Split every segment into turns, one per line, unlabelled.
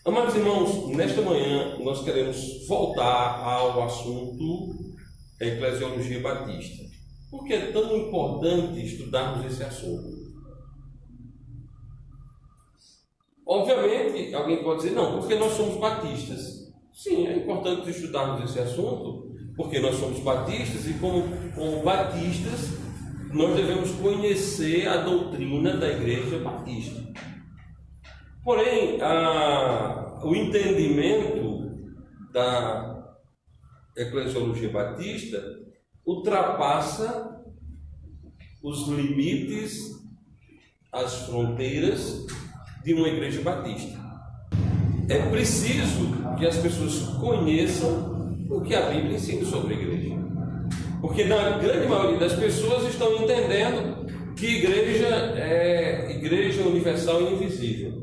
Amados irmãos, nesta manhã nós queremos voltar ao assunto da eclesiologia batista. Por que é tão importante estudarmos esse assunto? Obviamente, alguém pode dizer, não, porque nós somos batistas. Sim, é importante estudarmos esse assunto, porque nós somos batistas e como batistas, nós devemos conhecer a doutrina da igreja batista. Porém, o entendimento da eclesiologia batista ultrapassa os limites, as fronteiras de uma igreja batista. É preciso que as pessoas conheçam o que a Bíblia ensina sobre a igreja. Porque na grande maioria das pessoas estão entendendo que igreja é igreja universal e invisível.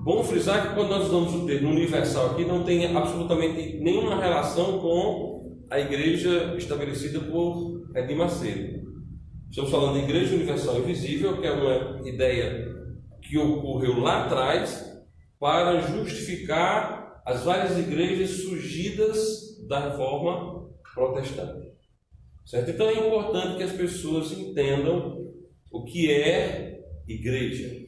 Bom frisar que quando nós usamos o termo universal aqui, não tem absolutamente nenhuma relação com a igreja estabelecida por Edir Macedo. Estamos falando de igreja universal e invisível, que é uma ideia que ocorreu lá atrás para justificar as várias igrejas surgidas da reforma protestante. Certo? Então é importante que as pessoas entendam o que é igreja,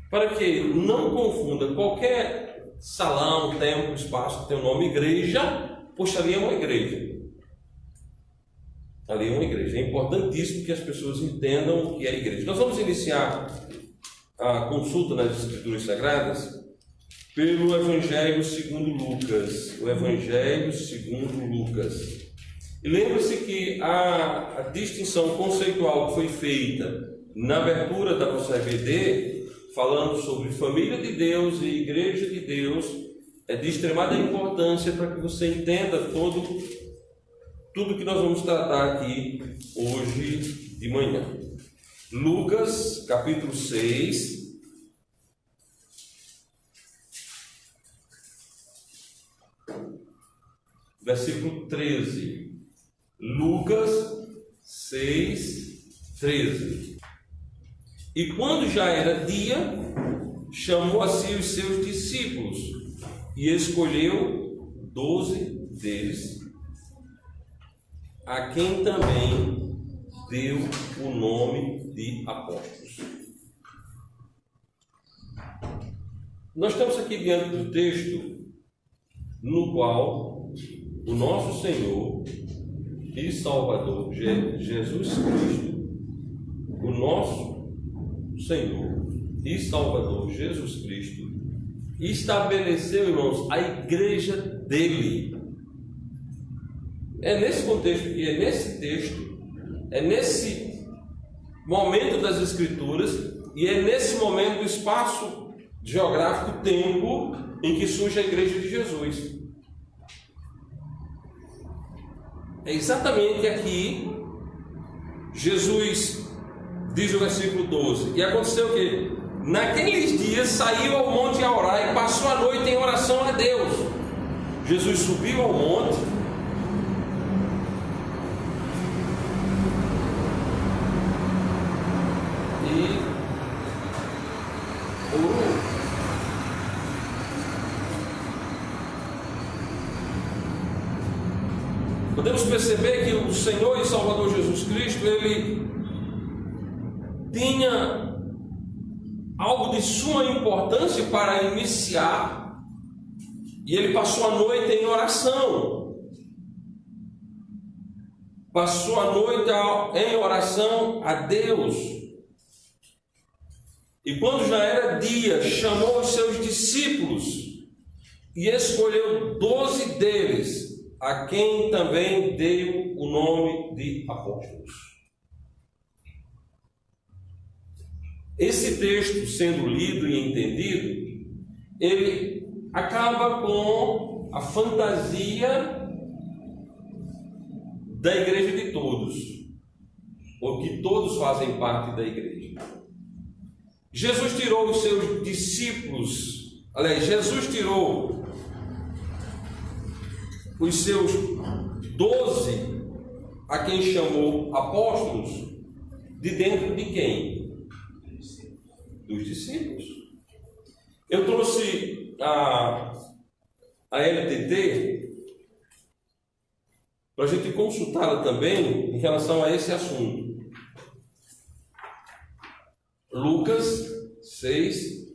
para que não confunda qualquer salão, templo, espaço que tem o nome igreja, poxa, ali é uma igreja. Ali é uma igreja. É importantíssimo que as pessoas entendam o que é igreja. Nós vamos iniciar a consulta nas Escrituras Sagradas pelo Evangelho segundo Lucas. O Evangelho segundo Lucas. E lembre-se que a distinção conceitual que foi feita na abertura da nossa EBD, falando sobre família de Deus e igreja de Deus, é de extremada importância para que você entenda tudo que nós vamos tratar aqui hoje de manhã. Lucas, capítulo 6, versículo 13. Lucas 6, 13. E quando já era dia, chamou a si os seus discípulos e escolheu 12 deles, a quem também deu o nome de apóstolos. Nós estamos aqui diante do texto no qual o nosso Senhor e Salvador Jesus Cristo, o nosso Senhor e Salvador Jesus Cristo, estabeleceu, irmãos, a igreja dele. É nesse contexto e é nesse texto, é nesse momento das Escrituras e é nesse momento do espaço geográfico, tempo, em que surge a igreja de Jesus. É exatamente aqui, Jesus diz o versículo 12, e aconteceu o quê? Naqueles dias saiu ao monte a orar e passou a noite em oração a Deus. Jesus subiu ao monte e orou. Podemos perceber que o Senhor e Salvador Jesus Cristo, ele tinha algo de suma importância para iniciar, e ele passou a noite em oração. Passou a noite em oração a Deus. E quando já era dia, chamou os seus discípulos e escolheu 12 deles, a quem também deu o nome de apóstolos. Esse texto, sendo lido e entendido, ele acaba com a fantasia da igreja de todos, ou que todos fazem parte da igreja. Jesus tirou os seus discípulos, aliás, Jesus tirou os seus 12, a quem chamou apóstolos, de dentro de quem? Dos discípulos. Eu trouxe a LTT para a gente consultá-la também em relação a esse assunto. Lucas 6.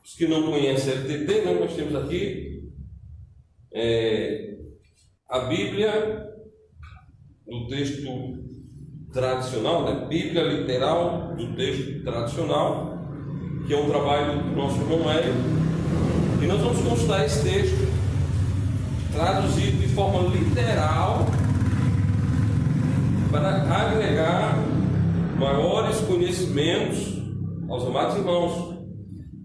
Os que não conhecem a LTT, nós temos aqui a Bíblia, do texto tradicional, né? Bíblia literal do texto tradicional, que é um trabalho do nosso irmão Hélio, e nós vamos consultar esse texto traduzido de forma literal para agregar maiores conhecimentos aos amados irmãos.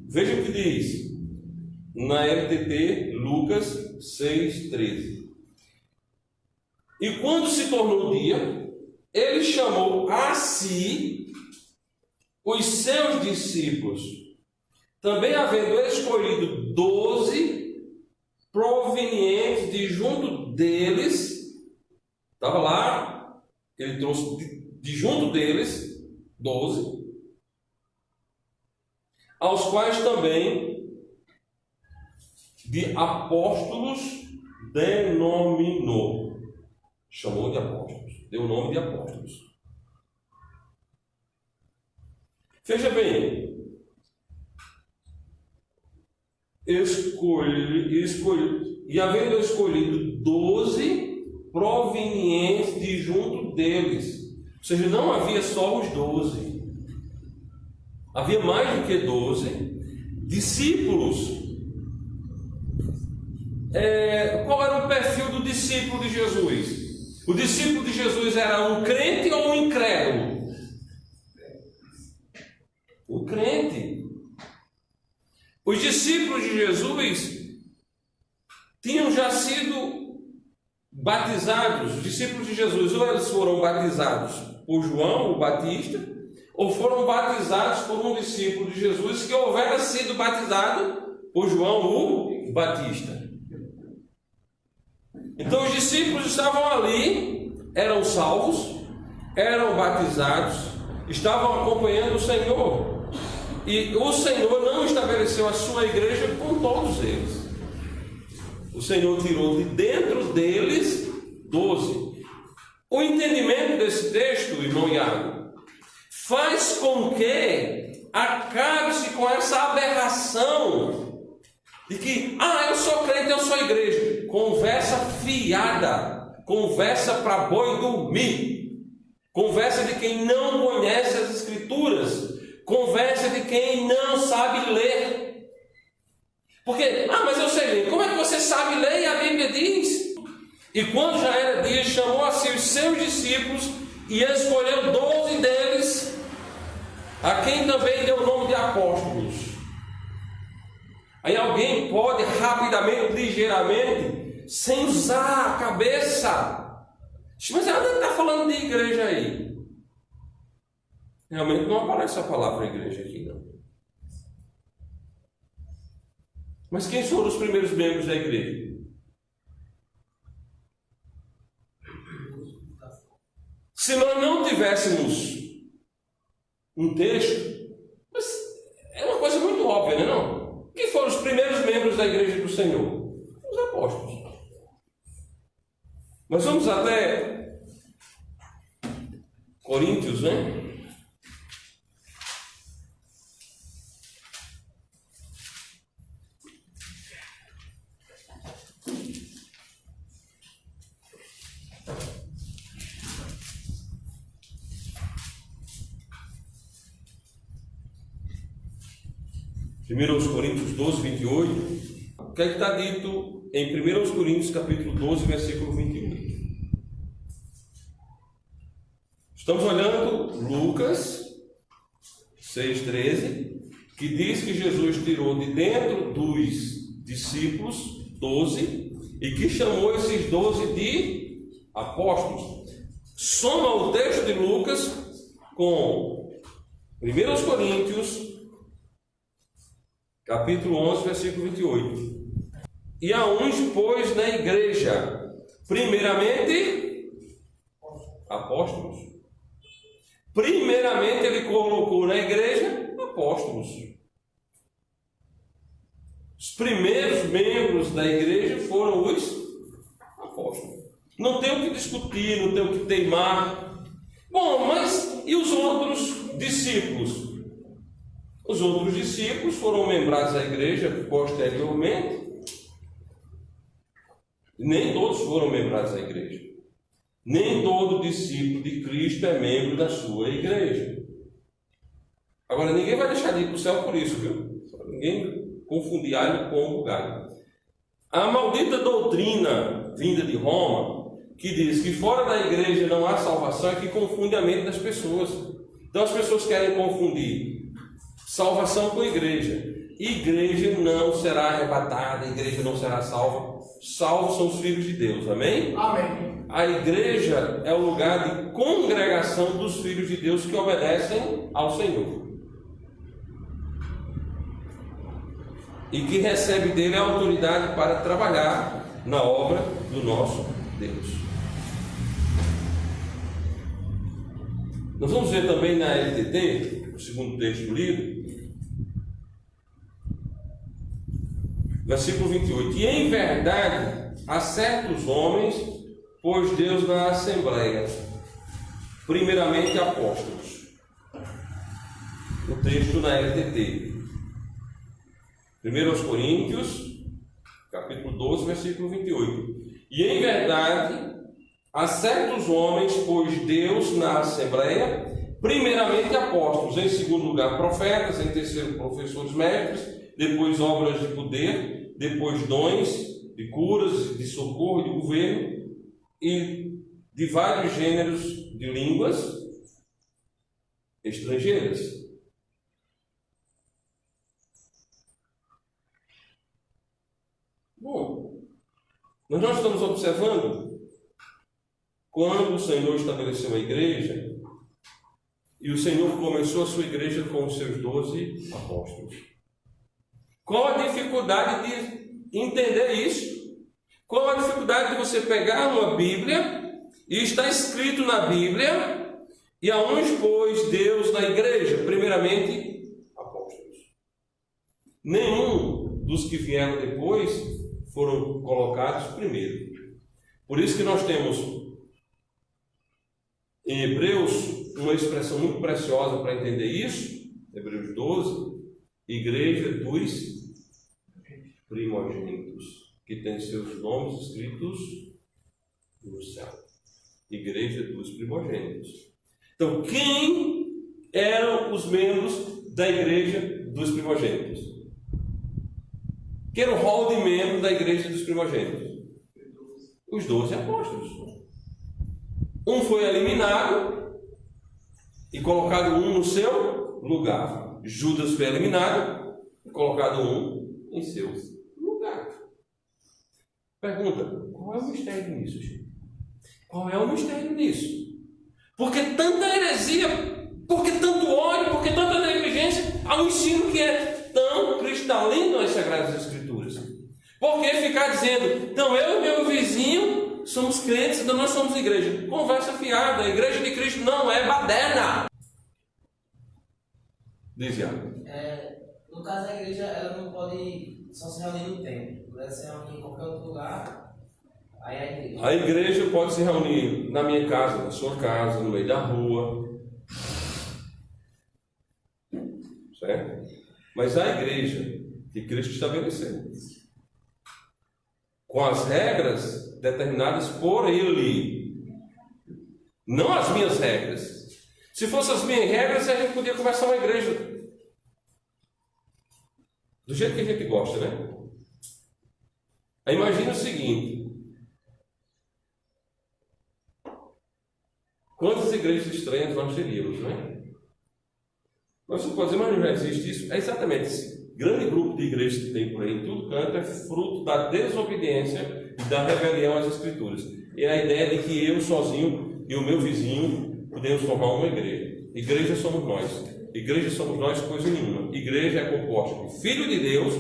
Veja o que diz na LTT, Lucas 6,13. E quando se tornou dia, ele chamou a si os seus discípulos, também havendo escolhido 12, provenientes de junto deles. Estava lá, ele trouxe de junto deles 12, aos quais também de apóstolos denominou. Chamou de apóstolos, deu o nome de apóstolos. Veja bem, e havendo escolhido 12 provenientes de junto deles. Ou seja, não havia só os 12. Havia mais do que 12 discípulos. Qual era o perfil do discípulo de Jesus? O discípulo de Jesus era um crente ou um incrédulo? Um crente. Os discípulos de Jesus tinham já sido batizados. Os discípulos de Jesus, ou eles foram batizados por João, o Batista, ou foram batizados por um discípulo de Jesus que houvera sido batizado por João, o Batista. Então os discípulos estavam ali, eram salvos, eram batizados, estavam acompanhando o Senhor. E o Senhor não estabeleceu a sua igreja com todos eles. O Senhor tirou de dentro deles 12. O entendimento desse texto, irmão Iago, faz com que acabe-se com essa aberração de que, eu sou crente, eu sou igreja. Conversa fiada, conversa para boi dormir, conversa de quem não conhece as Escrituras, conversa de quem não sabe ler. Porque, mas eu sei ler. Como é que você sabe ler? E a Bíblia diz. E quando já era dia, chamou a si os seus discípulos e escolheu 12 deles, a quem também deu o nome de apóstolos. Aí alguém pode rapidamente, ligeiramente, sem usar a cabeça. Mas onde está falando de igreja aí? Realmente não aparece a palavra igreja aqui, não. Mas quem foram os primeiros membros da igreja? Se nós não tivéssemos um texto, mas é uma coisa muito óbvia, não é não? Quem foram os primeiros membros da igreja do Senhor? Os apóstolos. Mas vamos até Coríntios, né? Primeiro aos Coríntios 12, 28. O que é que está dito em 1 Coríntios capítulo 12, versículo 28? Estamos olhando Lucas 6,13, que diz que Jesus tirou de dentro dos discípulos 12 e que chamou esses 12 de apóstolos. Soma o texto de Lucas com 1 Coríntios capítulo 11, versículo 28. E a uns pôs na igreja, primeiramente apóstolos. Primeiramente, ele colocou na igreja apóstolos. Os primeiros membros da igreja foram os apóstolos. Não tem o que discutir, não tem o que teimar. Bom, mas e os outros discípulos? Os outros discípulos foram membrados da igreja posteriormente. Nem todos foram membrados da igreja. Nem todo discípulo de Cristo é membro da sua igreja. Agora, ninguém vai deixar de ir para o céu por isso, viu? Ninguém confundir alho com galho. A maldita doutrina vinda de Roma, que diz que fora da igreja não há salvação, é que confunde a mente das pessoas. Então as pessoas querem confundir salvação com igreja. Igreja não será arrebatada, igreja não será salva. Salvos são os filhos de Deus, amém?
Amém.
A igreja é o lugar de congregação dos filhos de Deus que obedecem ao Senhor e que recebe dele a autoridade para trabalhar na obra do nosso Deus. Nós vamos ver também na LTT, o segundo texto do livro, versículo 28. E em verdade há certos homens, pôs Deus na assembleia, primeiramente apóstolos. O texto na LTT. 1 Coríntios, capítulo 12, versículo 28. E em verdade há certos homens, pôs Deus na assembleia, primeiramente apóstolos, em segundo lugar profetas, em terceiro professores mestres, depois obras de poder, depois dons de curas, de socorro, de governo e de vários gêneros de línguas estrangeiras. Bom, nós estamos observando quando o Senhor estabeleceu a igreja e o Senhor começou a sua igreja com os seus 12 apóstolos. Qual a dificuldade de entender isso? Qual a dificuldade de você pegar uma Bíblia e está escrito na Bíblia e aonde pôs Deus na igreja? Primeiramente, apóstolos. Nenhum dos que vieram depois foram colocados primeiro. Por isso que nós temos em Hebreus uma expressão muito preciosa para entender isso, Hebreus 12, igreja dos primogênitos, que tem seus nomes escritos no céu. Igreja dos primogênitos. Então, quem eram os membros da igreja dos primogênitos? Quem era o rol de membro da igreja dos primogênitos? Os 12 apóstolos. Um foi eliminado e colocado um no seu lugar. Judas foi eliminado e colocado um em seu lugar. Pergunta: qual é o mistério nisso, gente? Qual é o mistério nisso? Por que tanta heresia? Por que tanto ódio? Por que tanta negligência ao ensino que é tão cristalino nas Sagradas Escrituras? Por que ficar dizendo, então eu e meu vizinho somos crentes, então nós somos igreja? Conversa fiada, a igreja de Cristo não é baderna. Diz, Iago.
No caso, a igreja ela não pode só se reunir no templo, pode se reunir em qualquer outro lugar. Aí a igreja.
A igreja pode se reunir na minha casa, na sua casa, no meio da rua. Certo? Mas a igreja que Cristo estabeleceu, com as regras determinadas por Ele, não as minhas regras. Se fossem as minhas regras, a gente podia começar uma igreja do jeito que a gente gosta, né? Aí imagina o seguinte: quantas igrejas estranhas nós teríamos, né? Mas você pode dizer, mas não já existe isso? É exatamente esse grande grupo de igrejas que tem por aí em tudo canto é fruto da desobediência e da rebelião às Escrituras. E a ideia de que eu sozinho e o meu vizinho podemos formar uma igreja. Igreja somos nós. Igreja somos nós, coisa nenhuma. Igreja é composta de Filho de Deus,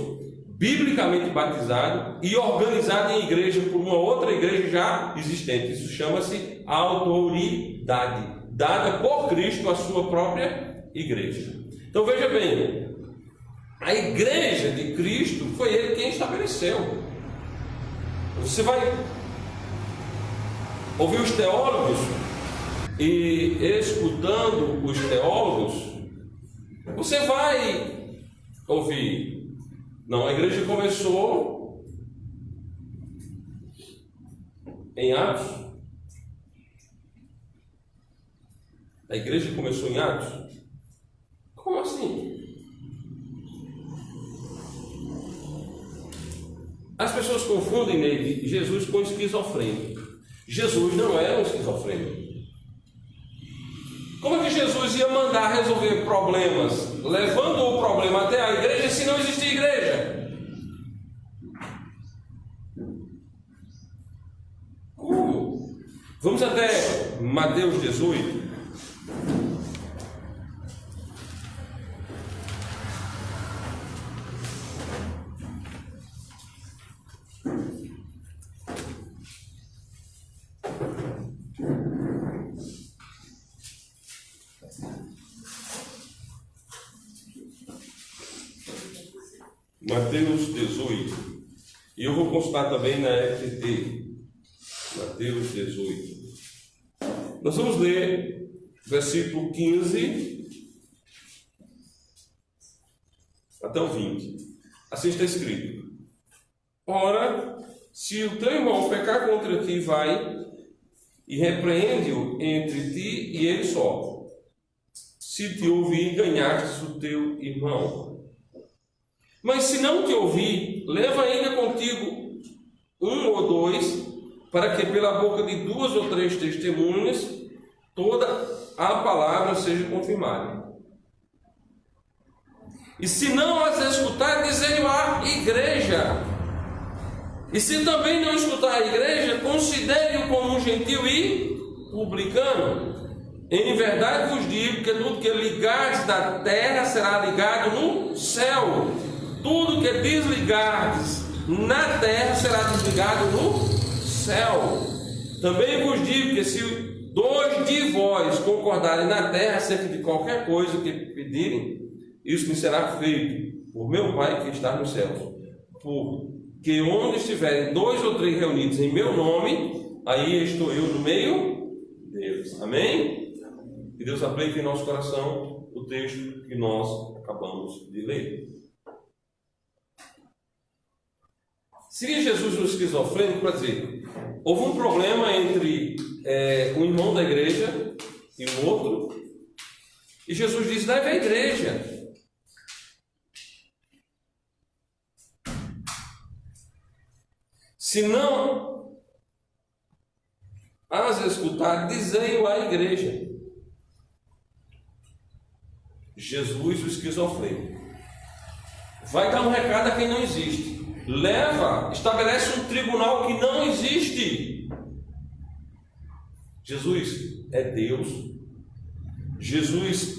biblicamente batizado e organizado em igreja por uma outra igreja já existente. Isso chama-se autoridade, dada por Cristo à sua própria igreja. Então veja bem, a igreja de Cristo foi Ele quem estabeleceu. Você vai ouvir os teólogos e escutando os teólogos, você vai ouvir: não, a igreja começou em Atos. A igreja começou em Atos? Como assim? As pessoas confundem nele Jesus com esquizofrênico. Jesus não era um esquizofrênico. Como é que Jesus ia mandar resolver problemas, levando o problema até a igreja, se não existia igreja? Como? Vamos até Mateus 18. Mateus 18. E eu vou consultar também na FT. Mateus 18. Nós vamos ler versículo 15 até o 20. Assim está escrito: ora, se o teu irmão pecar contra ti, vai e repreende-o entre ti e ele só. Se te ouvir, ganhastes o teu irmão. Mas se não te ouvir, leva ainda contigo um ou dois, para que pela boca de 2 ou 3 testemunhas toda a palavra seja confirmada. E se não as escutar, dizei-o à igreja. E se também não escutar a igreja, considere-o como um gentil e publicano. Em verdade vos digo que tudo que ligardes da terra será ligado no céu. Tudo que desligardes na terra será desligado no céu. Também vos digo que se 2 de vós concordarem na terra acerca de qualquer coisa que pedirem, isso me será feito por meu Pai que está nos céus. Porque onde estiverem 2 ou 3 reunidos em meu nome, aí estou eu no meio deles. Amém? Que Deus aplique em nosso coração o texto que nós acabamos de ler. Seria Jesus um esquizofrênico para dizer: houve um problema entre um irmão da igreja e um outro, e Jesus diz: leve a igreja. Se não as escutar, dizei-o à igreja. Jesus, o esquizofrênico, vai dar um recado a quem não existe. Leva, estabelece um tribunal que não existe. Jesus é Deus. Jesus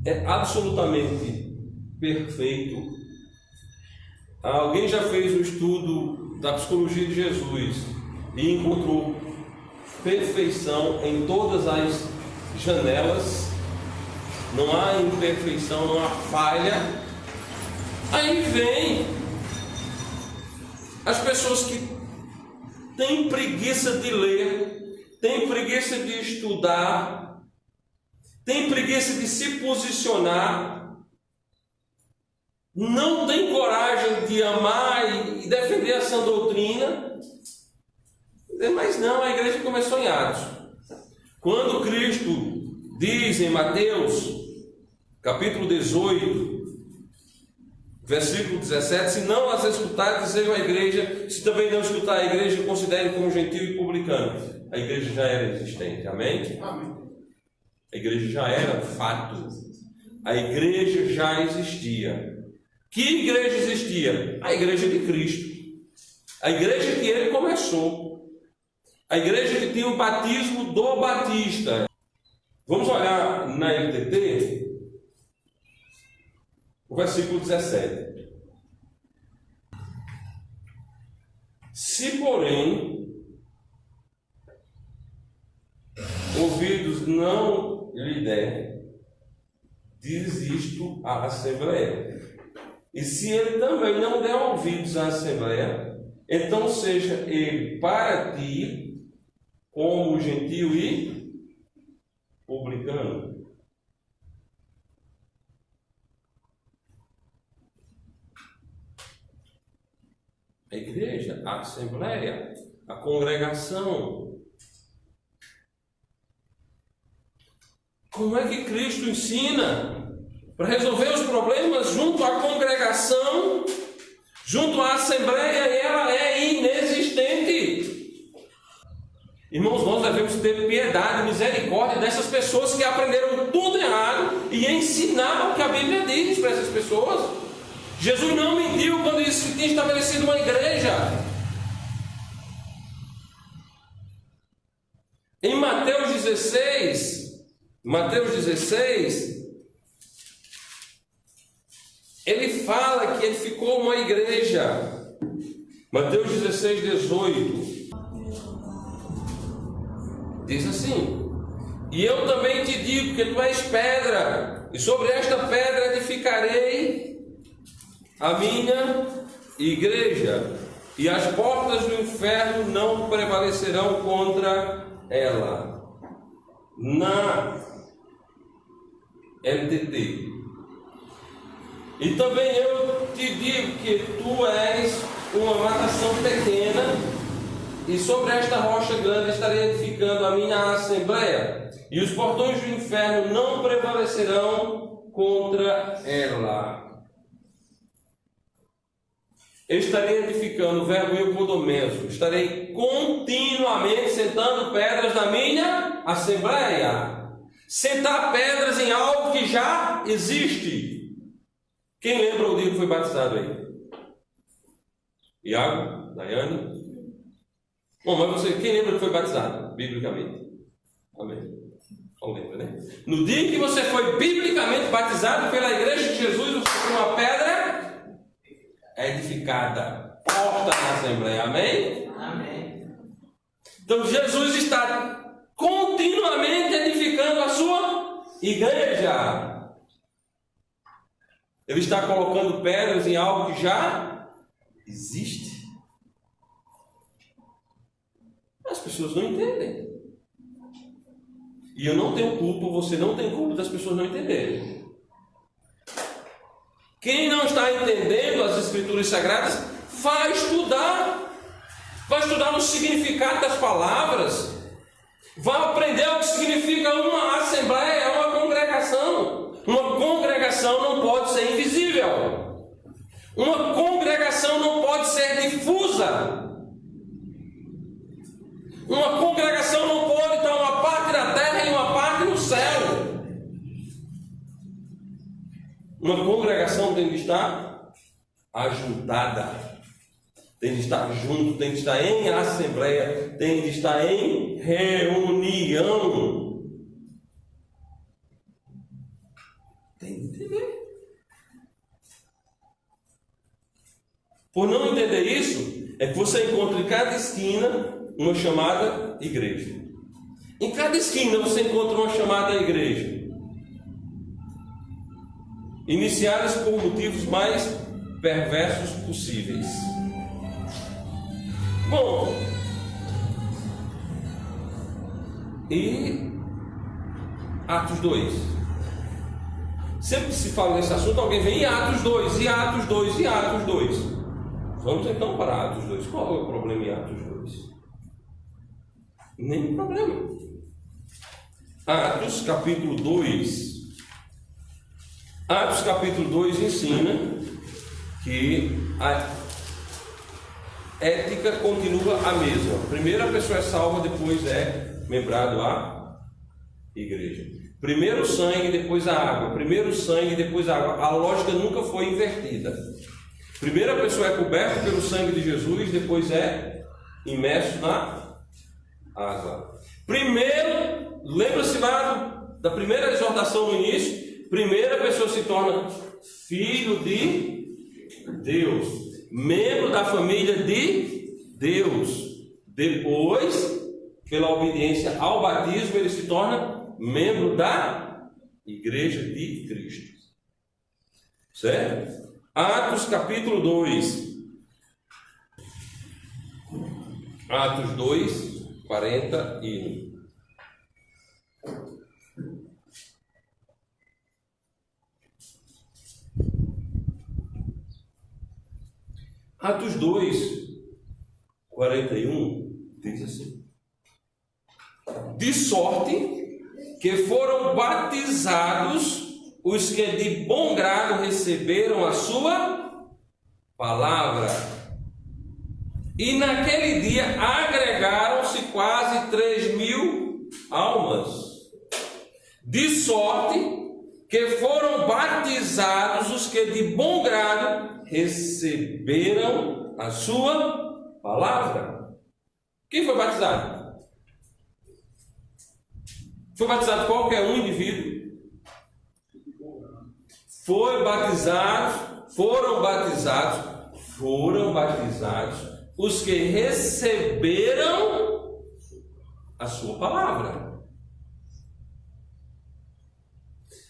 é absolutamente perfeito. Alguém já fez um estudo da psicologia de Jesus e encontrou perfeição em todas as janelas. Não há imperfeição, não há falha. Aí vem as pessoas que têm preguiça de ler, têm preguiça de estudar, têm preguiça de se posicionar, não têm coragem de amar e defender a sã doutrina. Mas não, a igreja começou em Atos. Quando Cristo diz em Mateus, capítulo 18, versículo 17: se não as escutar, dizei à igreja. Se também não escutar a igreja, considere como gentil e publicano. A igreja já era existente, amém? Amém. A igreja já era fato. A igreja já existia. Que igreja existia? A igreja de Cristo. A igreja que ele começou. A igreja que tinha o batismo do Batista. Vamos olhar na LTT, O versículo 17. Se, porém, ouvidos não lhe der, diz isto à Assembleia. E se ele também não der ouvidos à Assembleia, então seja ele para ti como gentil e publicano. A igreja, a Assembleia, a congregação. Como é que Cristo ensina para resolver os problemas junto à congregação, junto à Assembleia, e ela é inexistente? Irmãos, nós devemos ter piedade e misericórdia dessas pessoas que aprenderam tudo errado e ensinar o que a Bíblia diz para essas pessoas. Jesus não mentiu quando disse que tinha estabelecido uma igreja. Em Mateus 16, ele fala que ele ficou uma igreja. Mateus 16, 18 diz assim: e eu também te digo que tu és pedra, e sobre esta pedra edificarei a minha igreja, e as portas do inferno não prevalecerão contra ela. Na NTT. E também eu te digo que tu és uma matação pequena, e sobre esta rocha grande estarei edificando a minha Assembleia, e os portões do inferno não prevalecerão contra ela. Estarei edificando, o verbo eupodomeso, estarei continuamente sentando pedras na minha Assembleia. Sentar pedras em algo que já existe. Quem lembra o dia que foi batizado aí? Iago? Daiane? Bom, mas você, quem lembra que foi batizado, biblicamente? Amém. Não lembra, né? No dia que você foi biblicamente batizado pela igreja de Jesus, você foi uma pedra edificada, porta na Assembleia. Amém?
Amém.
Então Jesus está continuamente edificando a sua igreja. Ele está colocando pedras em algo que já existe. As pessoas não entendem. E eu não tenho culpa, você não tem culpa das pessoas não entenderem. Quem não está entendendo as Escrituras Sagradas, vai estudar o significado das palavras, vai aprender o que significa uma assembleia, uma congregação. Uma congregação não pode ser invisível, uma congregação não pode ser difusa, uma congregação não pode estar uma parte na terra e uma parte no céu. Uma congregação tem que estar ajuntada, tem que estar junto, tem que estar em assembleia, tem que estar em reunião. Tem que entender. Por não entender isso, é que você encontra em cada esquina uma chamada igreja. Em cada esquina você encontra uma chamada igreja, iniciadas por motivos mais perversos possíveis. Bom, e Atos 2. Sempre que se fala nesse assunto, alguém vem em Atos 2, e Atos 2, e Atos 2. Vamos então para Atos 2. Qual é o problema em Atos 2? Nenhum problema. Atos capítulo 2. Atos capítulo 2 ensina que a ética continua a mesma. Primeiro a pessoa é salva, depois é membrado à igreja. Primeiro o sangue, depois a água. Primeiro o sangue, depois a água. A lógica nunca foi invertida. Primeiro a pessoa é coberta pelo sangue de Jesus, depois é imerso na água. Primeiro, lembra-se lá da primeira exortação no início? Primeiro a pessoa se torna filho de Deus, membro da família de Deus. Depois, pela obediência ao batismo, ele se torna membro da Igreja de Cristo. Certo? Atos capítulo 2. Atos 2, 41. Atos 2, 41 diz assim: de sorte que foram batizados os que de bom grado receberam a sua palavra. E naquele dia agregaram-se quase 3.000 almas. De sorte que foram batizados os que de bom grado receberam a sua palavra. Quem foi batizado? Foi batizado qualquer um indivíduo? Foram batizados os que receberam a sua palavra.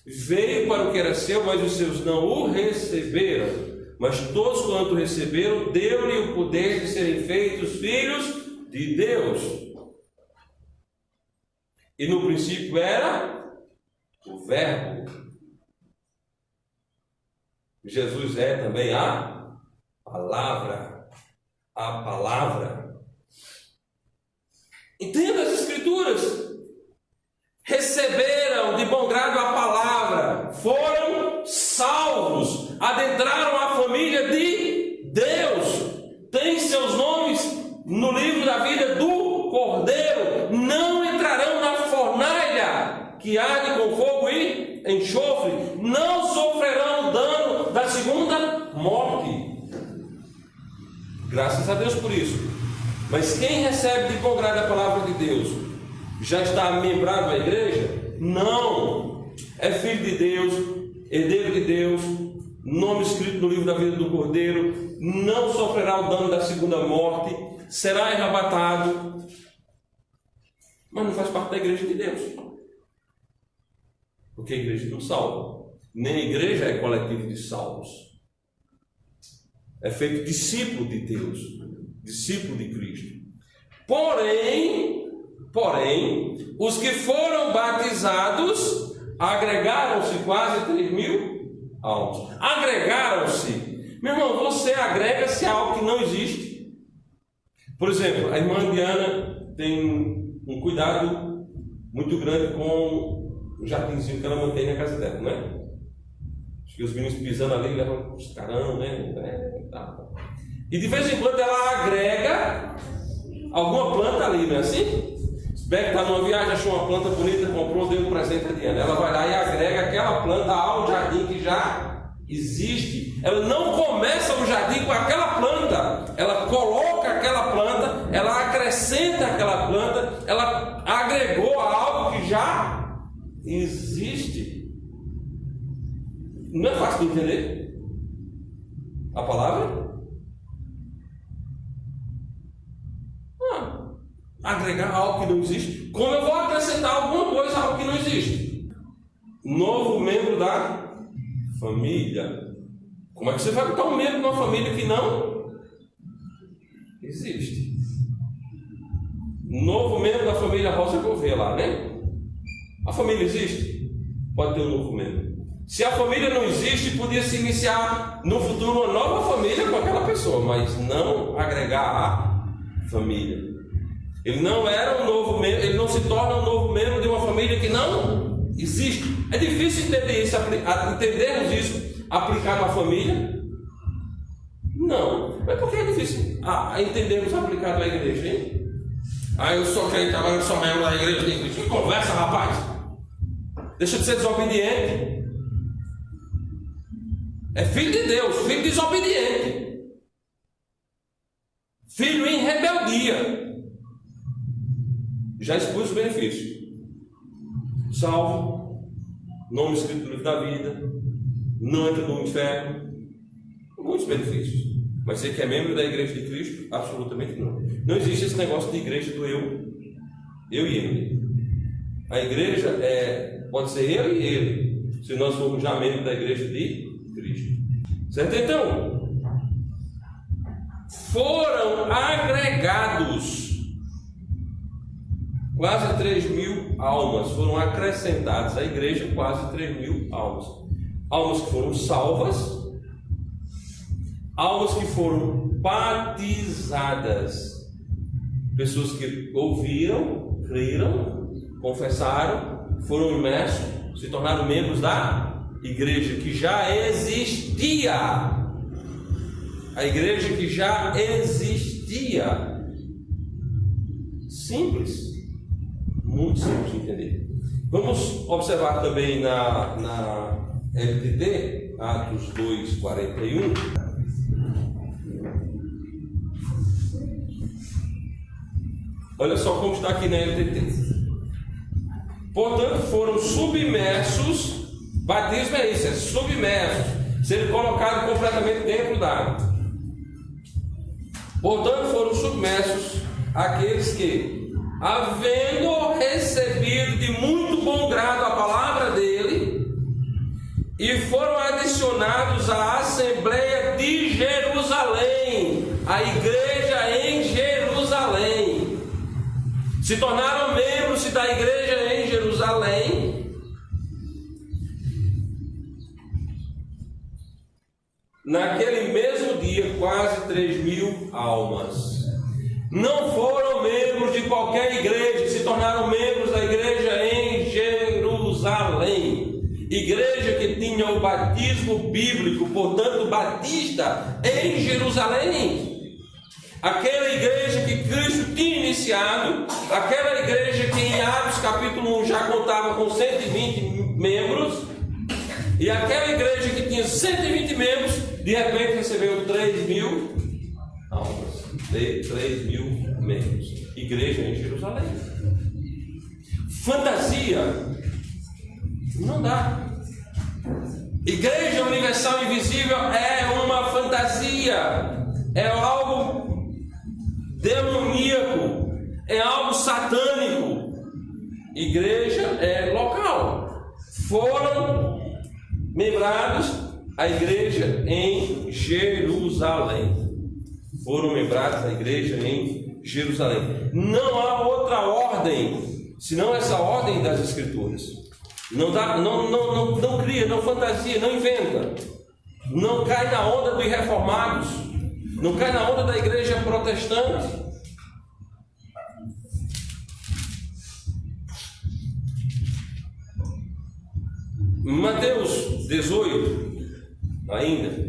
Veio para o que era seu, mas os seus não o receberam. Mas todos quanto receberam, deu-lhe o poder de serem feitos filhos de Deus. E no princípio era o Verbo. Jesus é também a palavra. A palavra. Entenda as Escrituras. Receberam de bom grado a palavra, foram salvos, adentraram a família de Deus, têm seus nomes no livro da vida do Cordeiro, não entrarão na fornalha que arde com fogo e enxofre, não sofrerão dano da segunda morte. Graças a Deus por isso. Mas quem recebe de bom grado a palavra de Deus já está membrado da igreja? Não. É filho de Deus, herdeiro de Deus, nome escrito no livro da vida do Cordeiro, não sofrerá o dano da segunda morte, será arrebatado, mas não faz parte da igreja de Deus. Porque a igreja não salva. Nem a igreja é coletivo de salvos. É feito discípulo de Deus, discípulo de Cristo. Porém, os que foram batizados agregaram-se quase 3.000 almas. Agregaram-se. Meu irmão, você agrega-se a algo que não existe. Por exemplo, a irmã Diana tem um cuidado muito grande com o jardinzinho que ela mantém na casa dela, não é? Acho que os meninos pisando ali levam os carão, né? E de vez em quando ela agrega alguma planta ali, não é assim? Beck está numa viagem, achou uma planta bonita, comprou, deu um presente a Diana. Ela vai lá e agrega aquela planta ao jardim que já existe. Ela não começa o jardim com aquela planta. Ela coloca aquela planta, ela acrescenta aquela planta, ela agregou a algo que já existe. Não é fácil de entender a palavra? Agregar algo que não existe. Como eu vou acrescentar alguma coisa a algo que não existe? Novo membro da família. Como é que você vai botar um membro de uma família que não existe? Novo membro da família Rosa Gouveia lá, né? A família existe? Pode ter um novo membro. Se a família não existe, podia se iniciar no futuro uma nova família com aquela pessoa, mas não agregar a família. Ele não era um novo membro, ele não se torna um novo membro de uma família que não existe. É difícil entender isso, entendermos isso aplicado à família? Não. Mas por que é difícil entendermos aplicado à igreja, hein? Eu sou crente, agora eu sou membro da igreja. Que conversa, rapaz! Deixa de ser desobediente. É filho de Deus, filho desobediente. Filho em rebeldia. Já expus o benefício. Salvo, nome escrito no livro da vida, não entra no inferno. Muitos benefícios. Mas você que é membro da igreja de Cristo? Absolutamente não. Não existe esse negócio de igreja do eu e ele. A igreja pode ser eu e ele, se nós formos já membros da igreja de Cristo. Certo? Então, foram agregados quase 3.000 almas, foram acrescentadas à igreja quase 3.000 almas. Almas que foram salvas, almas que foram batizadas, pessoas que ouviram, creram, confessaram, foram imersos, se tornaram membros da igreja que já existia. A igreja que já existia. Simples, muito simples de entender. Vamos observar também na LTT, Atos 2:41. Olha só como está aqui na LTT. Portanto, foram submersos. Batismo é isso, é submersos, ser colocado completamente dentro da água. Portanto, foram submersos aqueles que, havendo recebido de muito bom grado a palavra dele, e foram adicionados à Assembleia de Jerusalém, a igreja em Jerusalém. Se tornaram membros da igreja em Jerusalém. Naquele mesmo dia, quase 3.000 almas. Não foram membros de qualquer igreja, se tornaram membros da igreja em Jerusalém. Igreja que tinha o batismo bíblico, portanto, batista em Jerusalém. Aquela igreja que Cristo tinha iniciado, aquela igreja que em Atos capítulo 1 já contava com 120 membros, e aquela igreja que tinha 120 membros, de repente recebeu 3.000 almas, 3.000 membros. Igreja em Jerusalém. Fantasia não dá. Igreja Universal Invisível é uma fantasia, é algo demoníaco, é algo satânico. Igreja é local. Foram membrados a igreja em Jerusalém. Foram membrados da igreja em Jerusalém. Não há outra ordem senão essa ordem das Escrituras. Não cria, não fantasia, não inventa. Não cai na onda dos reformados. Não cai na onda da igreja protestante. Mateus 18, ainda.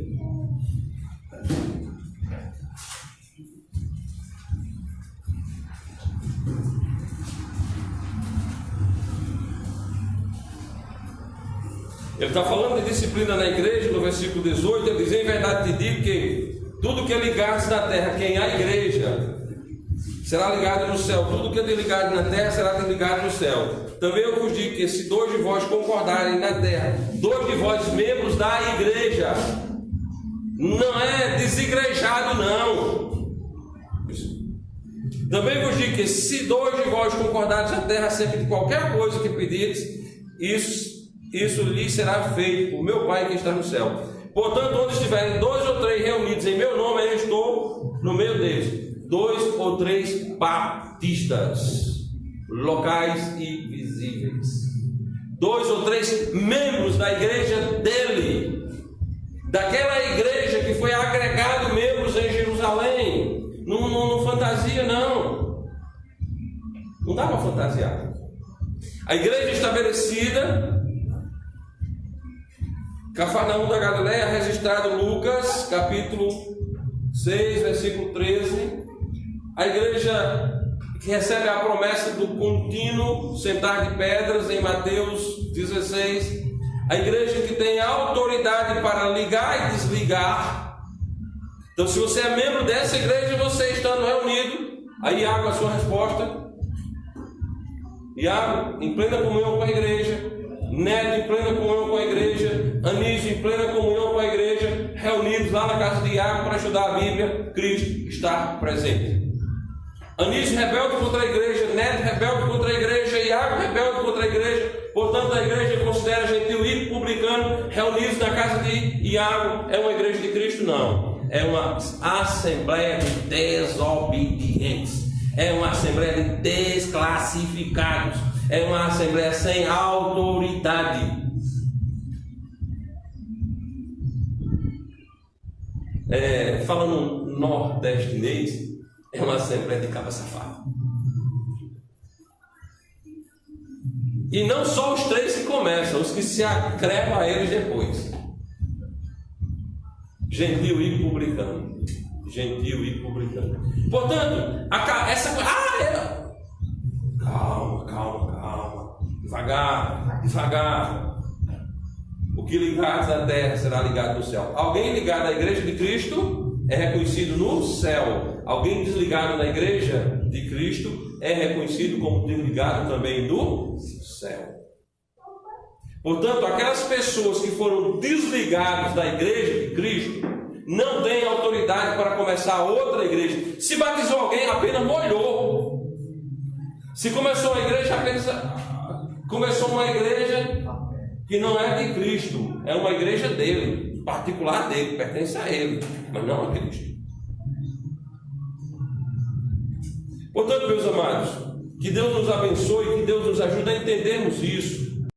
Ele está falando de disciplina na igreja, no versículo 18, ele diz: em verdade te digo que tudo que é ligado na terra, quem é a igreja, será ligado no céu. Tudo que é ligado na terra será ligado no céu. Também eu vos digo que se 2 de vós concordarem na terra, 2 de vós membros da igreja, não é desigrejado não. Também vos digo que se 2 de vós concordarem na terra acerca de qualquer coisa que pedires, isso lhe será feito por meu Pai que está no céu. Portanto, onde estiverem 2 ou 3 reunidos em meu nome, eu estou no meio deles. 2 ou 3 batistas, locais e visíveis. 2 ou 3 membros da igreja dele, daquela igreja que foi agregado membros em Jerusalém. Não fantasia não. Não dá para fantasiar. A igreja estabelecida, Cafarnaum da Galileia, registrado Lucas, capítulo 6, versículo 13. A igreja que recebe a promessa do contínuo sentar de pedras em Mateus 16. A igreja que tem autoridade para ligar e desligar. Então, se você é membro dessa igreja, você estando reunido, aí Iago, a sua resposta. Iago, em plena comunhão com a igreja, Neto em plena comunhão com a igreja, Anísio em plena comunhão com a igreja, reunidos lá na casa de Iago para estudar a Bíblia, Cristo está presente. Anísio rebelde contra a igreja, Neto rebelde contra a igreja, Iago rebelde contra a igreja, portanto a igreja considera gentil e publicano, reunidos na casa de Iago. É uma igreja de Cristo? Não. É uma assembleia de desobedientes, é uma assembleia de desclassificados, é uma assembleia sem autoridade. Falando nordestinês, é uma assembleia de cabra safado. E não só os três que começam, os que se acrevam a eles depois. Gentil e publicano. Gentil e publicano. Portanto, essa coisa. Calma. Devagar. O que ligares na terra será ligado no céu. Alguém ligado à igreja de Cristo é reconhecido no céu. Alguém desligado na igreja de Cristo é reconhecido como desligado também no céu. Portanto, aquelas pessoas que foram desligadas da igreja de Cristo não têm autoridade para começar outra igreja. Se batizou alguém, apenas molhou. Se começou uma igreja, apenas começou uma igreja que não é de Cristo, é uma igreja dele, particular dele, pertence a ele, mas não a Cristo. Portanto, meus amados, que Deus nos abençoe, que Deus nos ajude a entendermos isso.